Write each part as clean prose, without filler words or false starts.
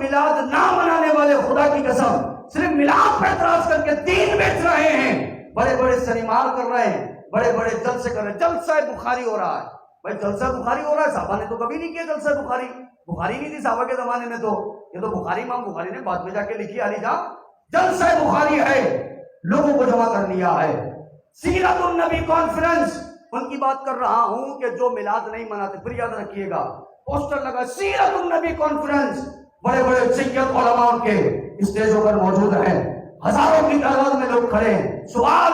میلاد نہ منانے والے خدا کی قسم صرف میلاد پہ اعتراض کر کے دین بیچ رہے ہیں، بڑے بڑے سنیمار کر رہے ہیں، بڑے بڑے جلسے کر رہے ہیں، جلسہ بخاری ہو رہا ہے۔ بھائی جلسہ بخاری ہو رہا ہے، صحابہ نے تو کبھی نہیں کیا جلسہ بخاری، بخاری نہیں تھی صحابہ کے زمانے میں، تو یہ تو بخاری امام بخاری نے بعد میں جا کے لکھی۔ علی جان جلسہ بخاری ہے، لوگوں کو جمع کر لیا ہے۔ سیرت النبی کانفرنس، ان کی بات کر رہا ہوں کہ جو میلاد نہیں مناتے، پھر یاد رکھیے گا پوسٹر لگا سیرت النبی کانفرنس، بڑے بڑے سید علماء کے اسٹیجوں پر موجود ہیں، ہزاروں کی تعداد میں لوگ کھڑے ہیں۔ سوال،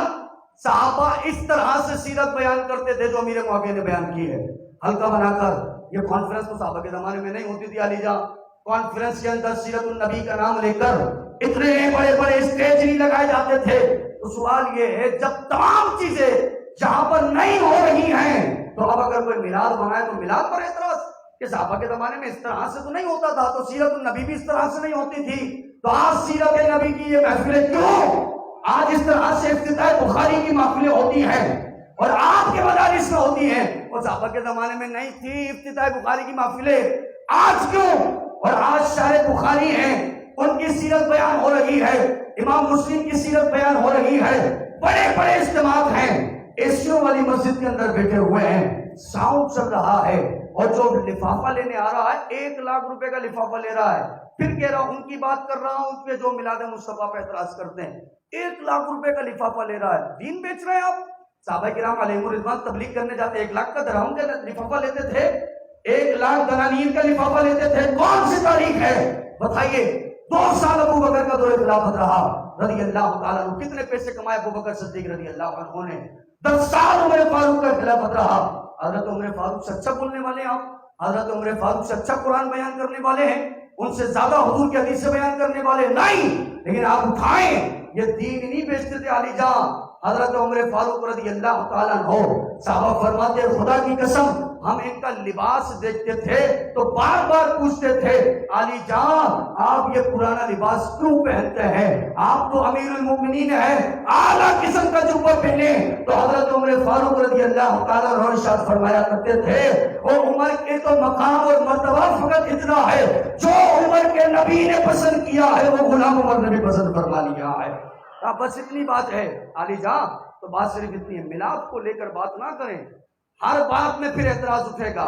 صحابہ اس طرح سے سیرت بیان کرتے تھے جو امیر معاویہ نے بیان کی ہے، ہلکا بنا کر؟ یہ کانفرنس تو صحابہ کے زمانے میں نہیں ہوتی تھی علی جان۔ کانفرنس کے اندر سیرت النبی کا نام لے کر اتنے بڑے بڑے اسٹیج نہیں لگائے جاتے تھے۔ تو سوال یہ ہے، جب تمام چیزیں جہاں پر نہیں ہو رہی ہیں، تو اب اگر کوئی میلاد منائے تو میلاد پر اعتراض کہ صحابہ کے زمانے میں اس طرح سے تو نہیں ہوتا تھا، تو سیرت النبی بھی اس طرح سے نہیں ہوتی تھی، تو آج سیرت نبی کی یہ محفلیں کیوں آج اس طرح سے افتتاح بخاری کی محفلیں ہوتی ہیں اور آپ کے مدارس میں ہوتی ہیں، اور صحابہ کے زمانے میں نہیں تھی افتتاح بخاری کی محفلیں؟ آج کیوں؟ اور آج شارح بخاری ہیں، ان کی سیرت بیان ہو رہی ہے، امام مسلم کی سیرت بیان ہو رہی ہے، بڑے بڑے اجتماعات ہیں، ایسیوں والی مسجد کے اندر بیٹھے ہوئے ہیں، ساؤنڈ چل رہا ہے، اور جو لفافہ لینے آ رہا ہے 1,00,000 روپے کا لفافہ لے رہا ہے۔ پھر کہہ رہا ہوں، ان کی بات کر رہا ہوں کہ جو میلاد مصطفیٰ پہ اعتراض کرتے ہیں، 1,00,000 روپے کا لفافہ لے رہا ہے، دین بیچ رہے ہیں آپ۔ صحابہ کرام علیہم الرضوان تبلیغ کرنے جاتے 1,00,000 کا درہم کا لفافہ لیتے تھے، 1,00,000 دنانیر کا لفافہ لیتے تھے۔ کون سی تاریخ ہے بتائیے؟ 2 سال ابو بکر کا دور خلافت رہا رضی اللہ تعالیٰ عنہ، کتنے پیسے کمائے ابو بکر صدیق رضی اللہ عنہ نے؟ 10 سال عمر فاروق کا خلافت رہا۔ حضرت عمر فاروق سے اچھا بولنے والے ہیں آپ، حضرت عمر فاروق سے اچھا قرآن بیان کرنے والے ہیں، ان سے زیادہ حضور کی حدیثیں بیان کرنے والے نہیں، لیکن آپ اٹھائیں، یہ دین نہیں بیچتے تھے علی جان۔ حضرت عمر فاروق رضی اللہ تعالیٰ عنہ، صحابہ فرماتے ہیں خدا کی قسم ہم ان کا لباس دیکھتے تھے تو بار بار پوچھتے تھے علی جان آپ یہ پرانا لباس کیوں پہنتے ہیں؟ آپ تو امیر المومنین ہیں، اعلیٰ قسم کا جبہ پہنے۔ تو حضرت عمر فاروق رضی اللہ تعالیٰ عنہ ارشاد فرمایا کرتے تھے، اور عمر کے تو مقام اور مرتبہ فقط اتنا ہے، جو عمر کے نبی نے پسند کیا ہے وہ غلام عمر نے بھی پسند فرما لیا ہے۔ بس اتنی بات ہے علی جان، تو بات صرف اتنی ہے، میلاد کو لے کر بات نہ کریں، ہر بات میں پھر اعتراض اٹھے گا،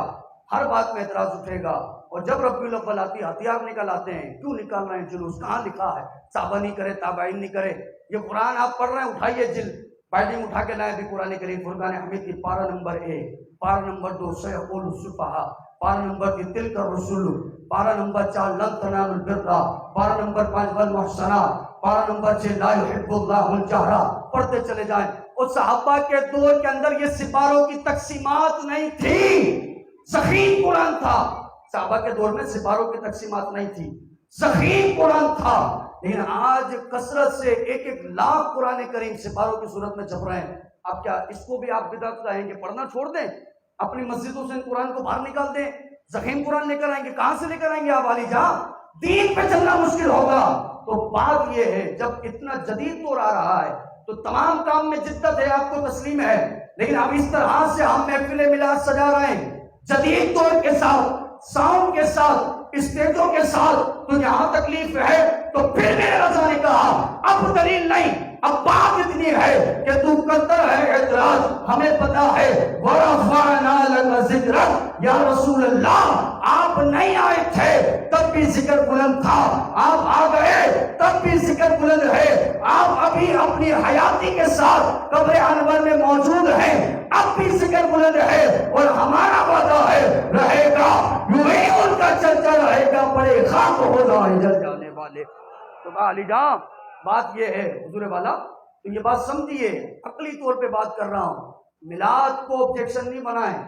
ہر بات میں اعتراض اٹھے گا۔ اور جب ربیع الاول آتی ہتھیار نکل آتے ہیں، کیوں نکال رہے ہیں جلوس؟ کہاں لکھا ہے صحابہ نہیں کرے، تابعین نہیں کرے؟ یہ قرآن آپ پڑھ رہے ہیں، اٹھائیے جلد بائنڈنگ اٹھا کے لائیں بھی قرآن کریم فرقان حمید کی پارہ نمبر 1، پارہ نمبر 2 سیقول السفہاء، پارہ نمبر 3 تلک الرسول، پارہ نمبر 4 لن تنالوا البر، پارہ نمبر 5 والمحصنات، پارہ نمبر 6 لا يحب اللہ الجہر۔ پڑھتے چلے جائیں۔ اور صحابہ کے دور کے اندر یہ سپاروں کی تقسیمات نہیں تھی، ضخیم قرآن تھا۔ صحابہ کے دور میں سپاروں کی تقسیمات نہیں تھی، ضخیم قرآن تھا۔ لیکن آج کثرت سے 1,00,000 قرآن کریم سپاروں کی صورت میں چھپ رہے ہیں۔ اب کیا اس کو بھی آپ بدعت کہیں گے؟ پڑھنا چھوڑ دیں، اپنی مسجدوں سے قرآن کو باہر نکال دیں، ضخیم قرآن لے کر آئیں گے؟ کہاں سے لے کر آئیں گے آپ علی جان؟ دین پہ چلنا مشکل ہوگا۔ تو بات یہ ہے، جب اتنا جدید دور آ رہا ہے تو تمام کام میں جدت ہے، آپ کو تسلیم ہے، لیکن اب اس طرح سے ہم محفل میلاد سجا رہے ہیں جدید دور کے ساتھ، ساؤنڈ کے ساتھ، اسٹیجوں کے ساتھ، تو یہاں تکلیف ہے۔ تو پھر میرے رضا نے کہا اب دلیل نہیں، اب بات اتنی ہے کہ تو کرتا ہے اعتراض، ہمیں پتا ہے وَرَفَعْنَا لَكَ ذِكْرَكَ، یا رسول اللہ آپ نہیں آئے تھے تب بھی ذکر بلند تھا، آپ آ گئے تب بھی ذکر بلند ہے، آپ ابھی اپنی حیاتی کے ساتھ قبر انور میں موجود ہیں، اب بھی ذکر بلند ہے، اور ہمارا وعدہ ہے رہے گا، یوں ہی ان کا چرچا رہے گا، بڑے خاک ہو جائیں جل جانے والے۔ تو علی جان بات یہ ہے حضور والا، تو یہ بات سمجھیے، عقلی طور پہ بات کر رہا ہوں، میلاد کو objection نہیں بنائیں۔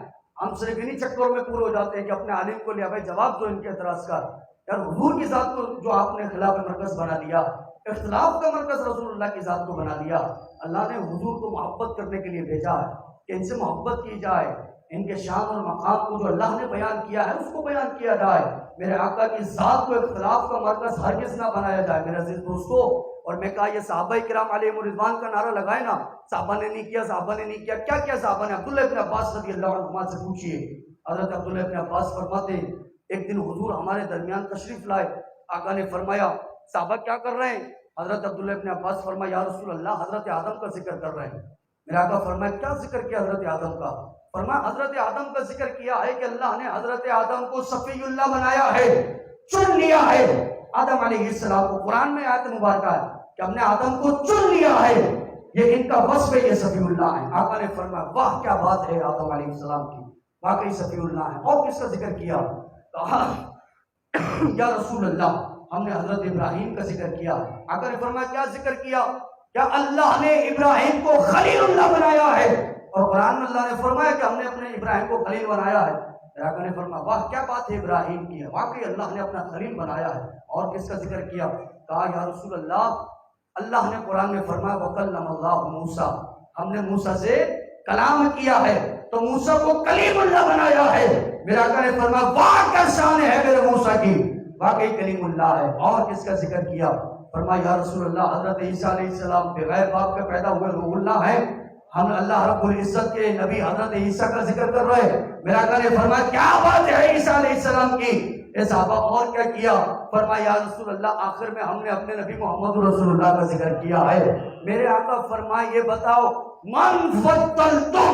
ہم صرف انہی چکروں میں پورے ہو جاتے ہیں کہ اپنے عالم کو لیا بھائی جواب دو ان کے اعتراض کا۔ یار حضور کی ذات کو جو آپ نے خلاف مرکز بنا دیا، اختلاف کا مرکز رسول اللہ کی ذات کو بنا دیا۔ اللہ نے حضور کو محبت کرنے کے لیے بھیجا ہے کہ ان سے محبت کی جائے، ان کے شان اور مقام کو جو اللہ نے بیان کیا ہے اس کو بیان کیا جائے۔ میرے آقا کی ذات کو اختلاف کا مرکز ہرگز نہ بنایا جائے میرے عزیز دوستو۔ اور میں کہا یہ صحابہ کرام علیہم الرضوان کا نعرہ لگائے نا، صحابہ نے نہیں کیا، صحابہ نے نہیں کیا، کیا کیا صحابہ نے؟ عبداللہ ابن عباس رضی اللہ عنہ سے پوچھئے، حضرت عبداللہ ابن عباس فرماتے ہیں ایک دن حضور ہمارے درمیان تشریف لائے، آقا نے فرمایا صحابہ کیا کر رہے ہیں؟ حضرت عبداللہ ابن عباس فرمایا یا رسول اللہ حضرت آدم کا ذکر کر رہے ہیں۔ میرے آقا فرمایا کیا ذکر کیا حضرت آدم کا؟ فرمایا حضرت آدم کا ذکر کیا ہے کہ اللہ نے حضرت آدم کو صفی اللہ بنایا ہے، چن لیا ہے۔ آدم علیہ السلام کو قرآن میں آیت مبارکہ ہے کہ ہم نے آدم کو چن لیا ہے، یہ ان کا وصف ہے، یہ صفی اللہ ہے۔ آقا نے فرمایا واہ کیا بات ہے آدم علیہ السلام کی، واقعی صفی اللہ ہے۔ اور کس کا ذکر کیا؟ کہا یا رسول اللہ ہم نے حضرت ابراہیم کا ذکر کیا۔ آقا نے فرمایا کیا ذکر کیا؟ کیا اللہ نے ابراہیم کو خلیل اللہ بنایا ہے؟ اور قرآن میں اللہ نے فرمایا کہ ہم نے اپنے ابراہیم کو خلیل بنایا ہے۔ آقا نے فرمایا واہ کیا بات ہے ابراہیم کی ہے، واقعی اللہ نے اپنا خلیل بنایا ہے۔ اور کس کا ذکر کیا؟ کہا یا رسول اللہ اللہ نے قرآن میں فرمایا وَكَلَّمَ اللَّهُ مُوسَىٰ، ہم نے موسیٰ سے کلام کیا ہے تو موسیٰ کو کلیم اللہ بنایا ہے۔ میرے آقا نے فرمایا واہ کیا شان ہے میرے موسیٰ کی، واقعی کلیم اللہ ہے۔ اور کس کا ذکر کیا؟ فرمایا یا رسول اللہ حضرت عیسیٰ علیہ السلام بغیر باپ کے پیدا ہوئے روح اللہ ہے، ہم اللہ رب العزت کے نبی حضرت عیسیٰ کا ذکر کر رہے ہیں۔ میرے آقا نے فرمایا کیا بات ہے عیسیٰ علیہ السلام کی۔ اے صحابہ اور کیا کیا؟ فرمایا یا رسول اللہ آخر میں ہم نے اپنے نبی محمد رسول اللہ کا ذکر کیا ہے۔ میرے آقا فرمائے یہ بتاؤ من فضلتم،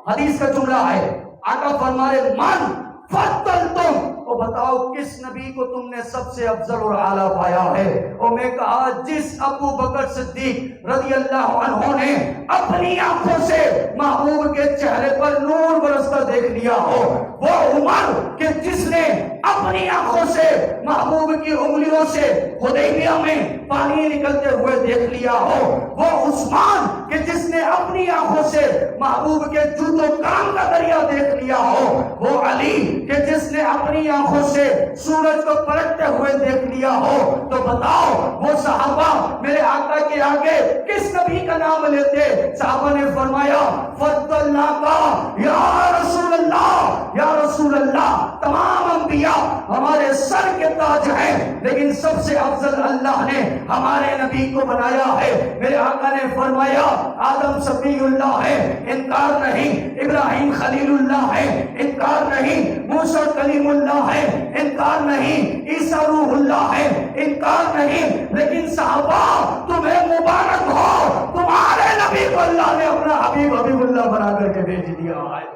حدیث کا جملہ ہے، آقا فرمائے من فضلتم، تو بتاؤ کس نبی کو تم نے سب سے افضل اور اعلیٰ پایا ہے؟ اور میں کہا جس ابو بکر صدیق رضی اللہ عنہ نے اپنی آنکھوں سے محبوب کے چہرے پر نور برستا دیکھ لیا ہو، وہ عمر کہ جس نے اپنی آنکھوں سے محبوب کی انگلیوں سے حدیبیہ میں پانی نکلتے ہوئے دیکھ لیا ہو، وہ عثمان کہ جس نے اپنی آنکھوں سے محبوب کے جود و کرم کا دریا دیکھ لیا ہو، وہ علی کہ جس نے اپنی آنکھوں سے سورج کو پلٹتے ہوئے دیکھ لیا ہو، تو بتاؤ وہ صحابہ میرے آقا کے آگے کس نبی کا نام لیتے؟ صحابہ نے فرمایا فضلناکا یا رسول اللہ، یا رسول اللہ تمام انبیاء ہمارے سر کے تاج ہیں لیکن سب سے افضل اللہ نے ہمارے نبی کو بنایا ہے۔ میرے آقا نے فرمایا آدم صفی اللہ ہے، انکار نہیں، ابراہیم خلیل اللہ ہے، انکار نہیں، موسیٰ کلیم اللہ ہے، انکار نہیں، عیسیٰ روح اللہ ہے، انکار نہیں، لیکن صحابہ تمہیں مبارک ہو، تمہارے نبی کو اللہ نے اپنا حبیب حبیب اللہ بنا کر کے بھیج دیا ہے۔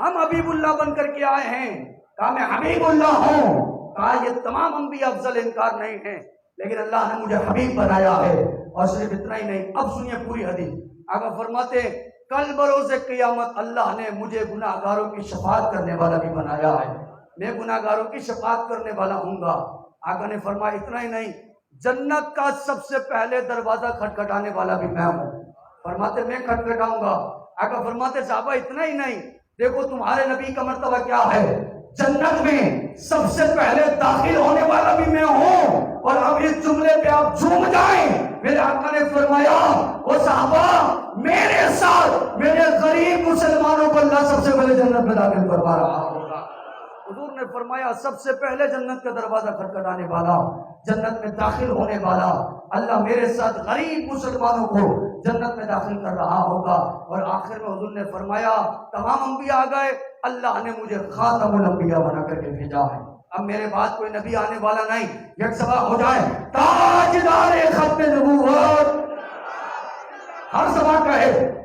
ہم حبیب اللہ بن کر کے آئے ہیں، کہا میں حبیب اللہ ہوں، کہا یہ تمام انبیاء افضل، انکار نہیں ہیں، لیکن اللہ نے مجھے حبیب بنایا ہے۔ اور صرف اتنا ہی نہیں، اب سنیے پوری حدیث۔ آقا فرماتے ہیں کل بروز قیامت اللہ نے مجھے گناہگاروں کی شفاعت کرنے والا بھی بنایا ہے، میں گناہگاروں کی شفاعت کرنے والا ہوں گا۔ آقا نے فرمایا اتنا ہی نہیں، جنت کا سب سے پہلے دروازہ کھٹکھٹانے والا بھی میں ہوں۔ فرماتے میں کھٹکھٹاؤں گا۔ آقا فرماتے صحابہ اتنا ہی نہیں، دیکھو تمہارے نبی کا مرتبہ کیا ہے، جنت میں سب سے پہلے داخل ہونے والا بھی میں ہوں۔ اور اب اس جملے پہ آپ جھوم جائیں، میرے آقا نے فرمایا وہ صحابہ میرے ساتھ میرے غریب مسلمانوں کو اللہ سب سے پہلے جنت میں داخل کروا رہا ہوگا۔ حضور نے فرمایا سب سے پہلے جنت کا دروازہ کھٹکھٹانے والا، جنت میں داخل ہونے والا اللہ میرے ساتھ غریب مسلمانوں کو جنت میں داخل کر رہا ہوگا۔ اور آخر میں حضور نے فرمایا تمام انبیاء آ گئے، اللہ نے مجھے خاتم الانبیاء بنا کر کے بھیجا ہے، اب میرے بعد کوئی نبی آنے والا نہیں۔ یک سبا ہو جائے تاجدار ختم نبوت، ہر سبا کہے